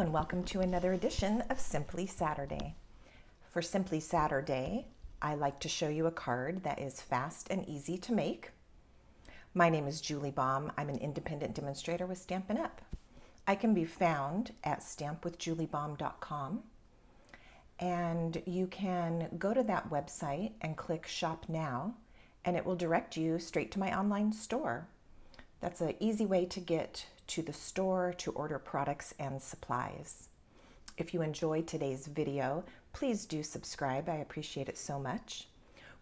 and welcome to another edition of Simply Saturday. For Simply Saturday, I like to show you a card that is fast and easy to make. My name is Julie Baum. I'm an independent demonstrator with Stampin' Up. I can be found at stampwithjuliebaum.com, and you can go to that website and click Shop Now, and it will direct you straight to my online store. That's an easy way to get to the store to order products and supplies. If you enjoyed today's video, please do subscribe. I appreciate it so much.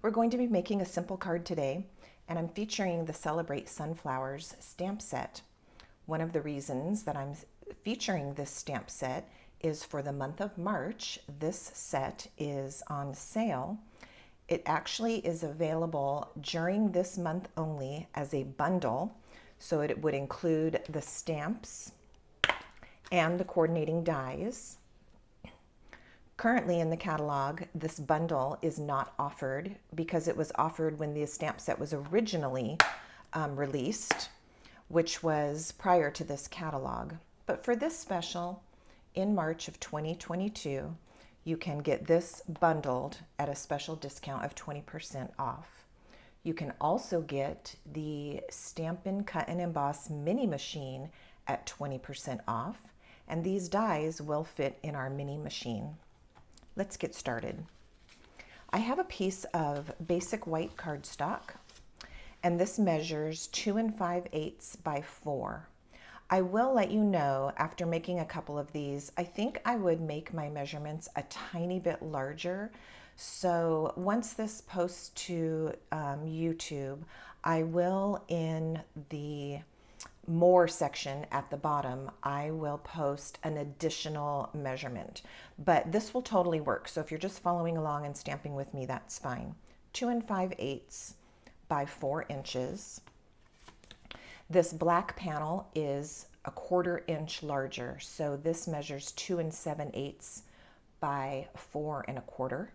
We're going to be making a simple card today, and I'm featuring the Celebrate Sunflowers stamp set. One of the reasons that I'm featuring this stamp set is for the month of March. This set is on sale. It actually is available during this month only as a bundle. So it would include the stamps and the coordinating dies. Currently in the catalog, this bundle is not offered because it was offered when the stamp set was originally released, which was prior to this catalog. But for this special, in March of 2022, you can get this bundled at a special discount of 20% off. You can also get the Stampin' Cut and Emboss mini machine at 20% off, and these dies will fit in our mini machine. Let's get started. I have a piece of basic white cardstock, and this measures 2 5/8 by 4. I will let you know after making a couple of these, I think I would make my measurements a tiny bit larger. So once this posts to YouTube, I will, in the more section at the bottom, I will post an additional measurement. But this will totally work. So if you're just following along and stamping with me, that's fine. 2 5/8 by 4 inches. This black panel is a 1/4 inch larger. So this measures 2 7/8 by 4 1/4.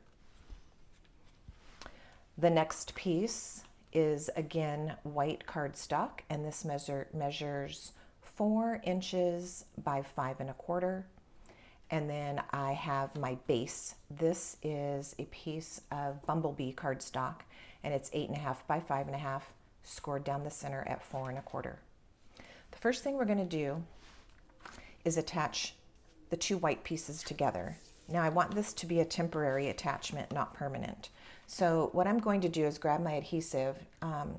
The next piece is again white cardstock, and this measures 4 inches by 5 1/4. And then I have my base. This is a piece of Bumblebee cardstock, and it's 8 1/2 by 5 1/2, scored down the center at 4 1/4. The first thing we're going to do is attach the two white pieces together. Now I want this to be a temporary attachment, not permanent. So what I'm going to do is grab my adhesive.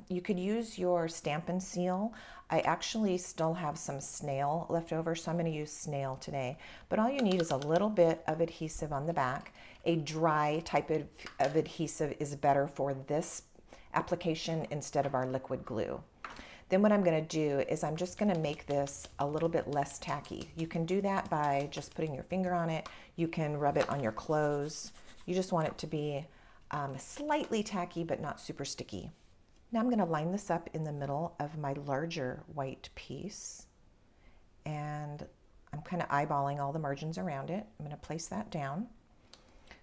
You could use your Stampin' Seal. I actually still have some snail left over, so I'm going to use snail today. But all you need is a little bit of adhesive on the back. A dry type of adhesive is better for this application instead of our liquid glue. Then what I'm going to do is I'm just going to make this a little bit less tacky. You can do that by just putting your finger on it. You can rub it on your clothes. You just want it to be slightly tacky but not super sticky. Now I'm going to line this up in the middle of my larger white piece, and I'm kind of eyeballing all the margins around it. I'm going to place that down.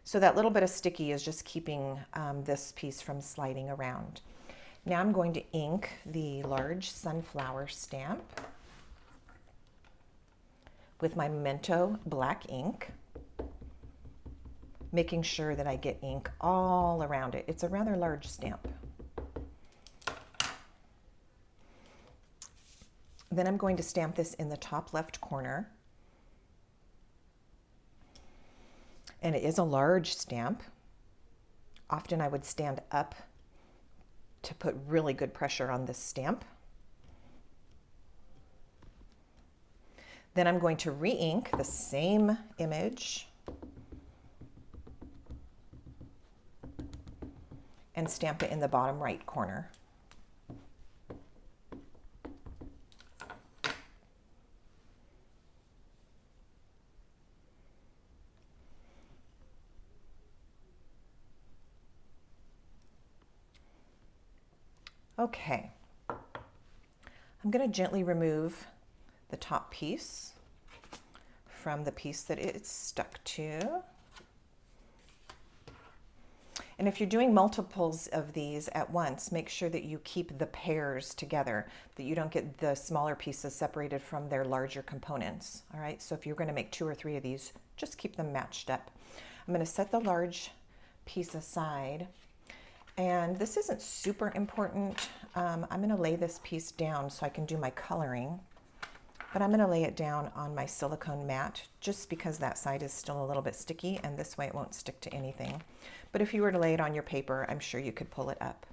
So that little bit of sticky is just keeping this piece from sliding around. Now I'm going to ink the large sunflower stamp with my Memento black ink, making sure that I get ink all around it. It's a rather large stamp. Then I'm going to stamp this in the top left corner. And it is a large stamp. Often I would stand up to put really good pressure on this stamp. Then I'm going to re-ink the same image and stamp it in the bottom right corner. Okay, I'm going to gently remove the top piece from the piece that it's stuck to. And if you're doing multiples of these at once, make sure that you keep the pairs together, that you don't get the smaller pieces separated from their larger components. All right, so if you're going to make 2 or 3 of these, just keep them matched up. I'm going to set the large piece aside. And this isn't super important. I'm going to lay this piece down so I can do my coloring, but I'm going to lay it down on my silicone mat just because that side is still a little bit sticky, and this way it won't stick to anything. But if you were to lay it on your paper, I'm sure you could pull it up.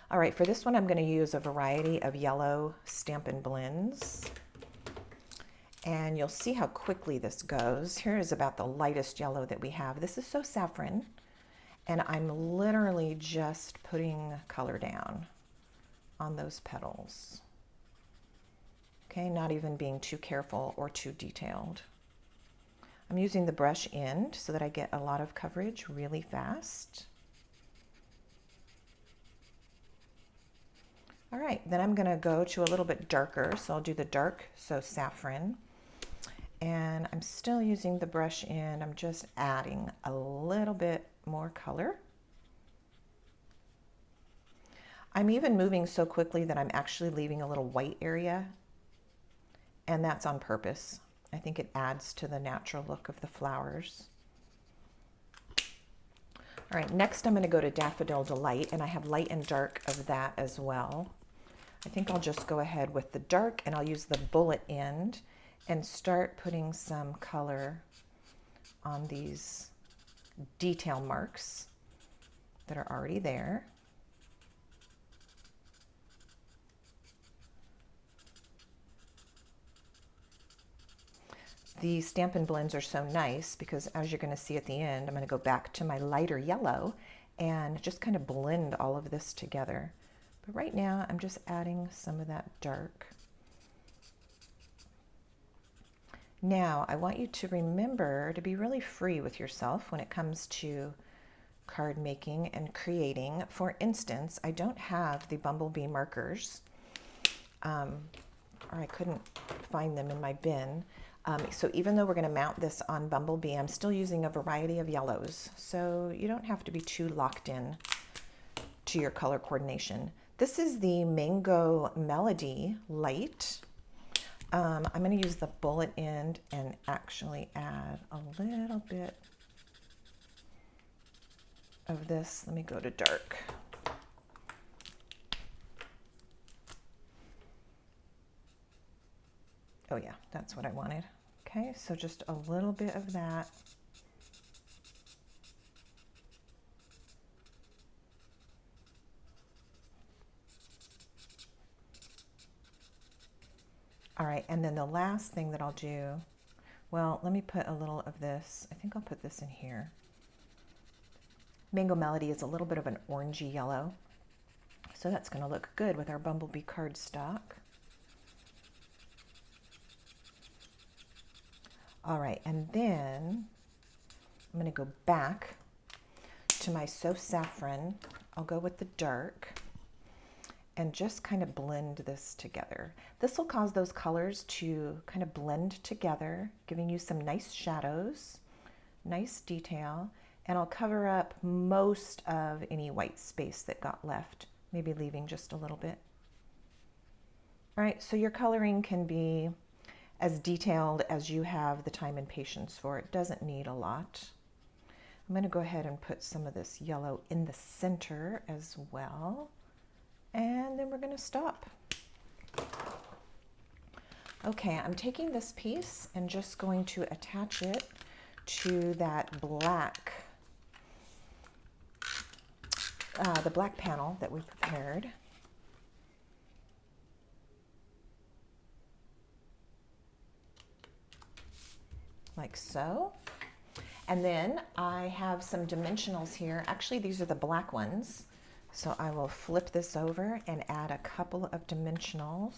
All right, for this one I'm going to use a variety of yellow Stampin Blends. And you'll see how quickly this goes. Here is about the lightest yellow that we have. This is So Saffron. And I'm literally just putting color down on those petals. Okay, not even being too careful or too detailed. I'm using the brush end so that I get a lot of coverage really fast. All right, then I'm gonna go to a little bit darker. So I'll do the dark So Saffron. And I'm still using the brush end. I'm just adding a little bit more color. I'm even moving so quickly that I'm actually leaving a little white area, and that's on purpose. I think it adds to the natural look of the flowers. All right, next I'm going to go to Daffodil Delight, and I have light and dark of that as well. I think I'll just go ahead with the dark, and I'll use the bullet end and start putting some color on these detail marks that are already there. The Stampin' Blends are so nice because, as you're going to see at the end, I'm going to go back to my lighter yellow and just kind of blend all of this together. But right now I'm just adding some of that dark. Now, I want you to remember to be really free with yourself when it comes to card making and creating. For instance, I don't have the Bumblebee markers, or I couldn't find them in my bin. So even though we're going to mount this on Bumblebee, I'm still using a variety of yellows. So you don't have to be too locked in to your color coordination. This is the Mango Melody Light. I'm going to use the bullet end and actually add a little bit of this. Let me go to dark. Oh yeah, that's what I wanted. Okay, so just a little bit of that. All right, and then the last thing that I'll do, well, let me put a little of this. I think I'll put this in here. Mango Melody is a little bit of an orangey yellow, so that's going to look good with our Bumblebee cardstock. All right, and then I'm going to go back to my So Saffron. I'll go with the dark and just kind of blend this together. This will cause those colors to kind of blend together, giving you some nice shadows, nice detail, and I'll cover up most of any white space that got left, maybe leaving just a little bit. All right, so your coloring can be as detailed as you have the time and patience for. It doesn't need a lot. I'm going to go ahead and put some of this yellow in the center as well. And then we're going to stop. Okay, I'm taking this piece and just going to attach it to that black, the black panel that we prepared. Like so. And then I have some dimensionals here. Actually, these are the black ones. So I will flip this over and add a couple of dimensionals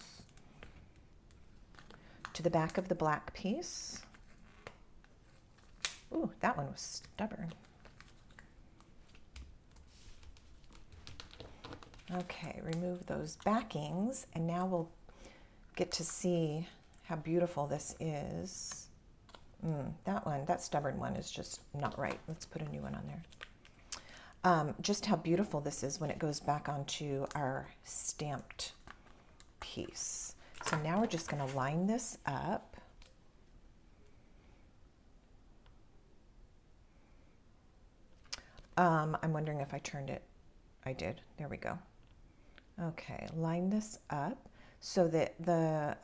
to the back of the black piece. Ooh, that one was stubborn. Okay, remove those backings, and now we'll get to see how beautiful this is. That stubborn one is just not right. Let's put a new one on there. just how beautiful this is when it goes back onto our stamped piece. So now we're just going to line this up. I'm wondering if I turned it. I did. There we go. Okay, line this up so that the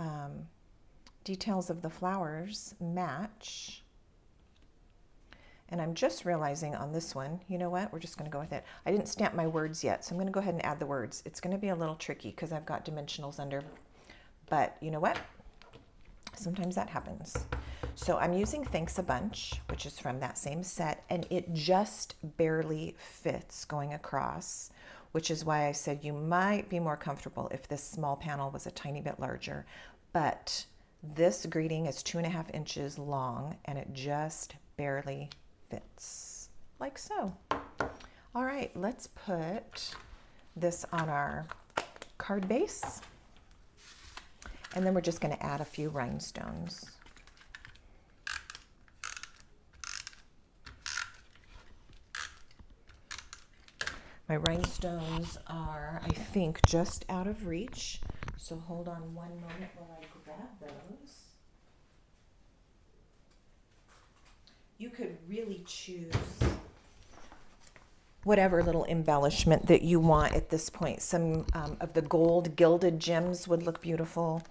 details of the flowers match. And I'm just realizing on this one, you know what? We're just going to go with it. I didn't stamp my words yet, so I'm going to go ahead and add the words. It's going to be a little tricky because I've got dimensionals under, but you know what? Sometimes that happens. So I'm using Thanks a Bunch, which is from that same set, and it just barely fits going across, which is why I said you might be more comfortable if this small panel was a tiny bit larger. But this greeting is 2.5 inches long, and it just barely fits, like so. All right, let's put this on our card base, and then we're just going to add a few rhinestones. My rhinestones are, I think, just out of reach, so hold on one moment while I grab those. You could really choose whatever little embellishment that you want at this point. Some of the gold gilded gems would look beautiful.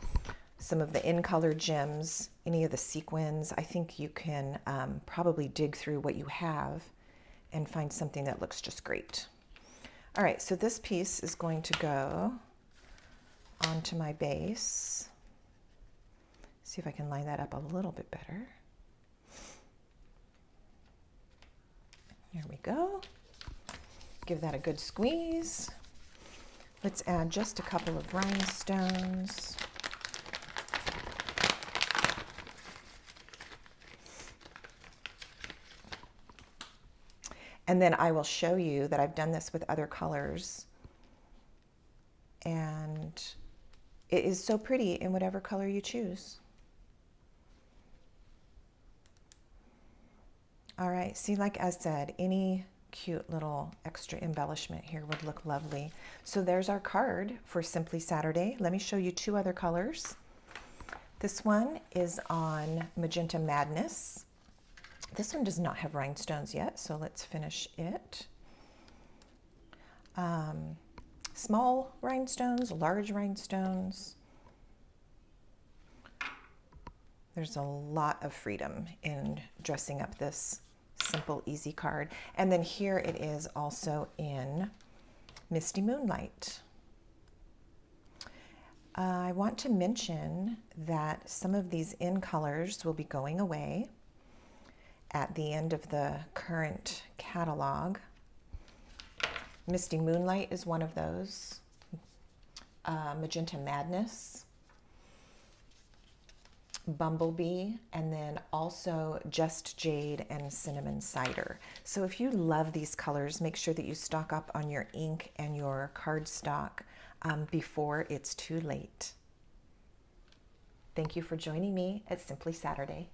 Some of the in-color gems, any of the sequins. I think you can probably dig through what you have and find something that looks just great. All right, so this piece is going to go onto my base. See if I can line that up a little bit better. There we go. Give that a good squeeze. Let's add just a couple of rhinestones. And then I will show you that I've done this with other colors. And it is so pretty in whatever color you choose. All right, see, like I said, any cute little extra embellishment here would look lovely. So there's our card for Simply Saturday. Let me show you 2 other colors. This one is on Magenta Madness. This one does not have rhinestones yet, so let's finish it. Small rhinestones, large rhinestones. There's a lot of freedom in dressing up this simple, easy card. And then here it is also in Misty Moonlight. I want to mention that some of these in colors will be going away at the end of the current catalog. Misty Moonlight is one of those. Magenta Madness, Bumblebee, and then also Just Jade and Cinnamon Cider. So if you love these colors, make sure that you stock up on your ink and your cardstock before it's too late. Thank you for joining me at Simply Saturday.